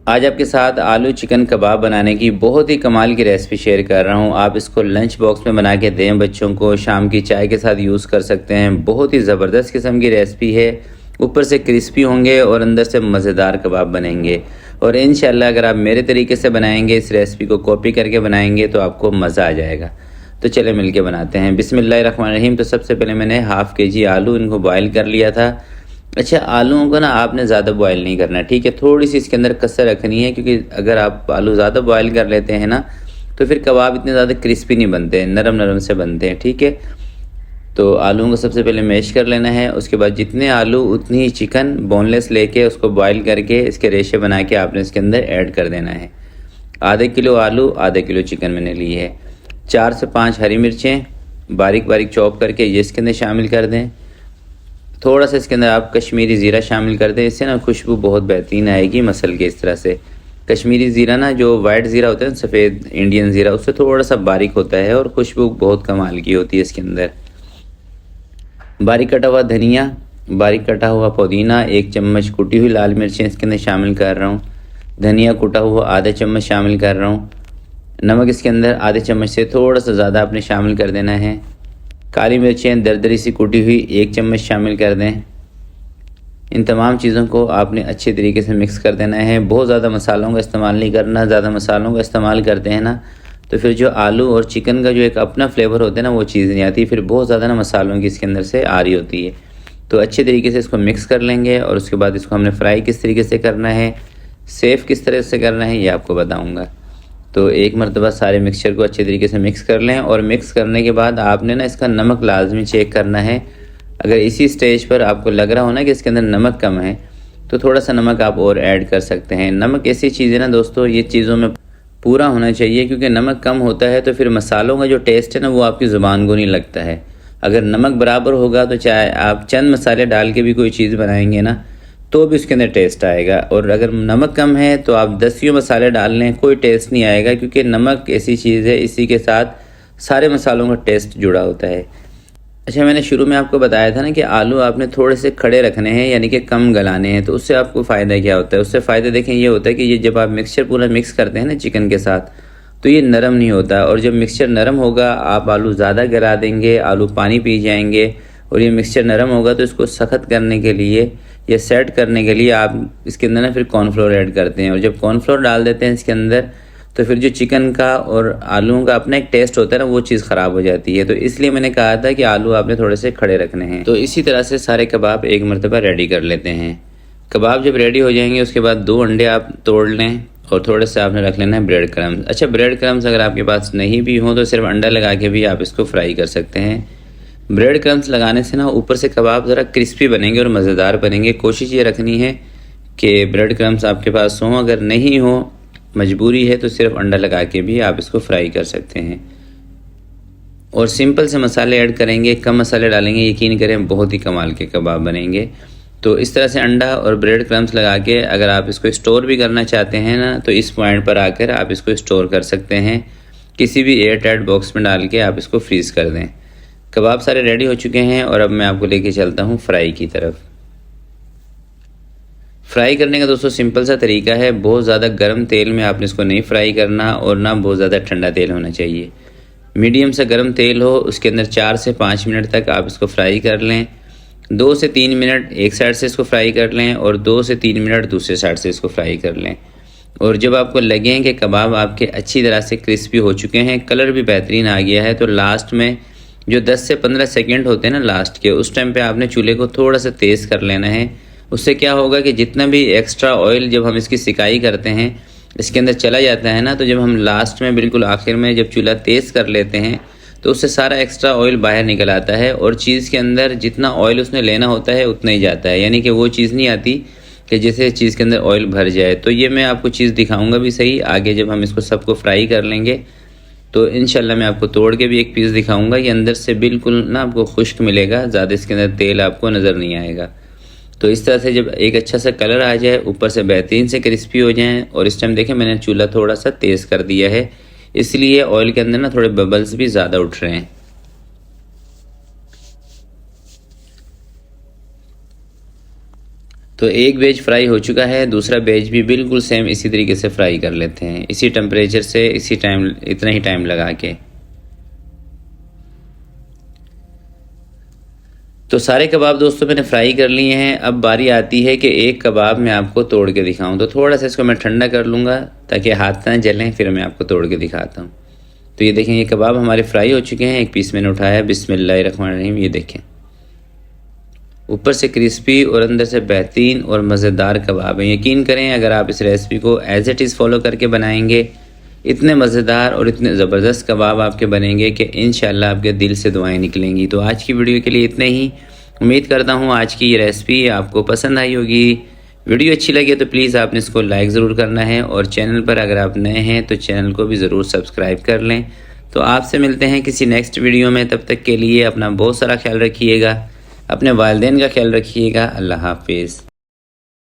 आज आपके साथ आलू चिकन कबाब बनाने की बहुत ही कमाल की रेसिपी शेयर कर रहा हूँ। आप इसको लंच बॉक्स में बना के दें बच्चों को, शाम की चाय के साथ यूज़ कर सकते हैं। बहुत ही ज़बरदस्त किस्म की रेसिपी है। ऊपर से क्रिस्पी होंगे और अंदर से मज़ेदार कबाब बनेंगे। और इंशाल्लाह अगर आप मेरे तरीके से बनाएंगे, इस रेसिपी को कॉपी करके बनाएंगे तो आपको मज़ा आ जाएगा। तो चले मिल के बनाते हैं। बिस्मिल्लाहिर्रहमानिर्रहीम। तो सबसे पहले मैंने हाफ़ केजी आलू इनको बॉयल कर लिया था। अच्छा, आलूओं को ना आपने ज़्यादा बॉयल नहीं करना, ठीक है। थोड़ी सी इसके अंदर कसर रखनी है, क्योंकि अगर आप आलू ज़्यादा बॉयल कर लेते हैं ना तो फिर कबाब इतने ज़्यादा क्रिस्पी नहीं बनते हैं, नरम नरम से बनते हैं, ठीक है। तो आलूओं को सबसे पहले मैश कर लेना है। उसके बाद जितने आलू उतनी ही चिकन बोनलेस लेके उसको बॉयल करके इसके रेशे बना के आपने इसके अंदर ऐड कर देना है। आधे किलो आलू, आधे किलो चिकन मैंने ली है। 4 से 5 हरी मिर्चें बारीक बारीक चॉप करके ये इसके अंदर शामिल कर दें। थोड़ा सा इसके अंदर आप कश्मीरी ज़ीरा शामिल कर दें, इससे ना खुशबू बहुत बेहतरीन आएगी मसल के। इस तरह से कश्मीरी ज़ीरा ना, जो वाइट ज़ीरा होता है ना, सफ़ेद इंडियन ज़ीरा, उससे थोड़ा सा बारीक होता है और खुशबू बहुत कमाल की होती है इसके अंदर। बारीक कटा हुआ धनिया, बारीक कटा हुआ पुदीना, 1 चम्मच कुटी हुई लाल मिर्चें इसके अंदर शामिल कर रहा हूँ। धनिया कुटा हुआ आधा चम्मच शामिल कर रहा हूँ। नमक इसके अंदर आधे चम्मच से थोड़ा सा ज़्यादा आपने शामिल कर देना है। काली मिर्चें दरदरी सी कुटी हुई 1 चम्मच शामिल कर दें। इन तमाम चीज़ों को आपने अच्छे तरीके से मिक्स कर देना है। बहुत ज़्यादा मसालों का इस्तेमाल नहीं करना। ज़्यादा मसालों का इस्तेमाल करते हैं ना तो फिर जो आलू और चिकन का जो एक अपना फ्लेवर होता है ना, वो चीज़ नहीं आती। फिर बहुत ज़्यादा ना मसालों की इसके अंदर से आ रही होती है। तो अच्छे तरीके से इसको मिक्स कर लेंगे और उसके बाद इसको हमने फ्राई किस तरीके से करना है, सेफ़ किस तरह से करना है, ये आपको बताऊँगा। तो एक मरतबा सारे मिक्सचर को अच्छे तरीके से मिक्स कर लें और मिक्स करने के बाद आपने ना इसका नमक लाजमी चेक करना है। अगर इसी स्टेज पर आपको लग रहा हो ना कि इसके अंदर नमक कम है तो थोड़ा सा नमक आप और ऐड कर सकते हैं। नमक ऐसी चीज़ है ना दोस्तों, ये चीज़ों में पूरा होना चाहिए, क्योंकि नमक कम होता है तो फिर मसालों का जो टेस्ट है ना वो आपकी ज़ुबान को नहीं लगता है। अगर नमक बराबर होगा तो चाहे आप चंद मसाले डाल के भी कोई चीज़ बनाएंगे ना तो भी उसके अंदर टेस्ट आएगा। और अगर नमक कम है तो आप 10 मसाले डाल लें, कोई टेस्ट नहीं आएगा, क्योंकि नमक ऐसी चीज़ है, इसी के साथ सारे मसालों का टेस्ट जुड़ा होता है। अच्छा, मैंने शुरू में आपको बताया था ना कि आलू आपने थोड़े से खड़े रखने हैं, यानी कि कम गलाने हैं। तो उससे आपको फ़ायदा क्या होता है? उससे फ़ायदा देखें ये होता है कि ये जब आप मिक्सचर पूरा मिक्स करते हैं ना चिकन के साथ, तो ये नरम नहीं होता। और जब मिक्सचर नरम होगा, आप आलू ज़्यादा गला देंगे, आलू पानी पी जाएंगे। और ये मिक्सचर नरम होगा तो इसको सख्त करने के लिए या सेट करने के लिए आप इसके अंदर ना फिर कॉर्नफ्लोर ऐड करते हैं। और जब कॉर्नफ्लोर डाल देते हैं इसके अंदर तो फिर जो चिकन का और आलूओं का अपना एक टेस्ट होता है ना, वो चीज़ ख़राब हो जाती है। तो इसलिए मैंने कहा था कि आलू आपने थोड़े से खड़े रखने हैं। तो इसी तरह से सारे कबाब एक मरतबा रेडी कर लेते हैं। कबाब जब रेडी हो जाएंगे उसके बाद 2 अंडे आप तोड़ लें और थोड़े से आपने रख लेना है ब्रेड क्रम्स। अच्छा, ब्रेड क्रम्स अगर आपके पास नहीं भी हों तो सिर्फ अंडा लगा के भी आप इसको फ्राई कर सकते हैं। ब्रेड क्रम्स लगाने से ना ऊपर से कबाब ज़रा क्रिस्पी बनेंगे और मज़ेदार बनेंगे। कोशिश ये रखनी है कि ब्रेड क्रम्स आपके पास हों। अगर नहीं हो, मजबूरी है, तो सिर्फ अंडा लगा के भी आप इसको फ्राई कर सकते हैं। और सिंपल से मसाले ऐड करेंगे, कम मसाले डालेंगे, यकीन करें बहुत ही कमाल के कबाब बनेंगे। तो इस तरह से अंडा और ब्रेड क्रम्स लगा के अगर आप इसको स्टोर भी करना चाहते हैं ना, तो इस पॉइंट पर आकर आप इसको स्टोर कर सकते हैं। किसी भी एयर टाइट बॉक्स में डाल के आप इसको फ्रीज़ कर दें। कबाब सारे रेडी हो चुके हैं और अब मैं आपको लेके चलता हूँ फ्राई की तरफ। फ्राई करने का दोस्तों सिंपल सा तरीका है। बहुत ज़्यादा गर्म तेल में आपने इसको नहीं फ्राई करना और ना बहुत ज़्यादा ठंडा तेल होना चाहिए। मीडियम से गर्म तेल हो, उसके अंदर 4 से 5 मिनट तक आप इसको फ्राई कर लें। 2 से 3 मिनट एक साइड से इसको फ्राई कर लें और 2 से 3 मिनट दूसरे साइड से इसको फ्राई कर लें। और जब आपको लगे कि कबाब आपके अच्छी तरह से क्रिस्पी हो चुके हैं, कलर भी बेहतरीन आ गया है, तो लास्ट में जो 10 से 15 सेकंड होते हैं ना लास्ट के, उस टाइम पे आपने चूल्हे को थोड़ा सा तेज़ कर लेना है। उससे क्या होगा कि जितना भी एक्स्ट्रा ऑयल जब हम इसकी सिकाई करते हैं इसके अंदर चला जाता है ना, तो जब हम लास्ट में बिल्कुल आखिर में जब चूल्हा तेज़ कर लेते हैं तो उससे सारा एक्स्ट्रा ऑयल बाहर निकल आता है और चीज़ के अंदर जितना ऑयल उसने लेना होता है उतना ही जाता है। यानी कि वो चीज़ नहीं आती कि जैसे चीज़ के अंदर ऑयल भर जाए। तो ये मैं आपको चीज़ दिखाऊँगा भी सही आगे जब हम इसको सबको फ्राई कर लेंगे। तो इंशाल्लाह मैं आपको तोड़ के भी एक पीस दिखाऊंगा। ये अंदर से बिल्कुल ना आपको खुश्क मिलेगा, ज़्यादा इसके अंदर तेल आपको नज़र नहीं आएगा। तो इस तरह से जब एक अच्छा सा कलर आ जाए, ऊपर से बेहतरीन से क्रिस्पी हो जाएं। और इस टाइम देखें मैंने चूल्हा थोड़ा सा तेज़ कर दिया है, इसलिए ऑयल के अंदर ना थोड़े बबल्स भी ज़्यादा उठ रहे हैं। तो एक बेज फ्राई हो चुका है, दूसरा बेज भी बिल्कुल सेम इसी तरीके से फ्राई कर लेते हैं, इसी टेम्परेचर से, इसी टाइम, इतना ही टाइम लगा के। तो सारे कबाब दोस्तों मैंने फ्राई कर लिए हैं। अब बारी आती है कि एक कबाब मैं आपको तोड़ के दिखाऊं। तो थोड़ा सा इसको मैं ठंडा कर लूँगा ताकि हाथ ना जलें, फिर मैं आपको तोड़ के दिखाता हूँ। तो ये देखें, ये कबाब हमारे फ्राई हो चुके हैं। एक पीस मैंने उठाया, बिस्मिल्लाहिर्रहमानिर्रहीम। ये देखें, ऊपर से क्रिस्पी और अंदर से बेहतरीन और मज़ेदार कबाब है। यकीन करें, अगर आप इस रेसिपी को एज़ इट इज़ फॉलो करके बनाएंगे, इतने मज़ेदार और इतने ज़बरदस्त कबाब आपके बनेंगे कि इंशाल्लाह आपके दिल से दुआएं निकलेंगी। तो आज की वीडियो के लिए इतने ही। उम्मीद करता हूँ आज की ये रेसिपी आपको पसंद आई होगी। वीडियो अच्छी लगे तो प्लीज़ आपने इसको लाइक ज़रूर करना है, और चैनल पर अगर आप नए हैं तो चैनल को भी ज़रूर सब्सक्राइब कर लें। तो आपसे मिलते हैं किसी नेक्स्ट वीडियो में। तब तक के लिए अपना बहुत सारा ख्याल रखिएगा, अपने वालिदैन का ख्याल रखिएगा। अल्लाह हाफिज़।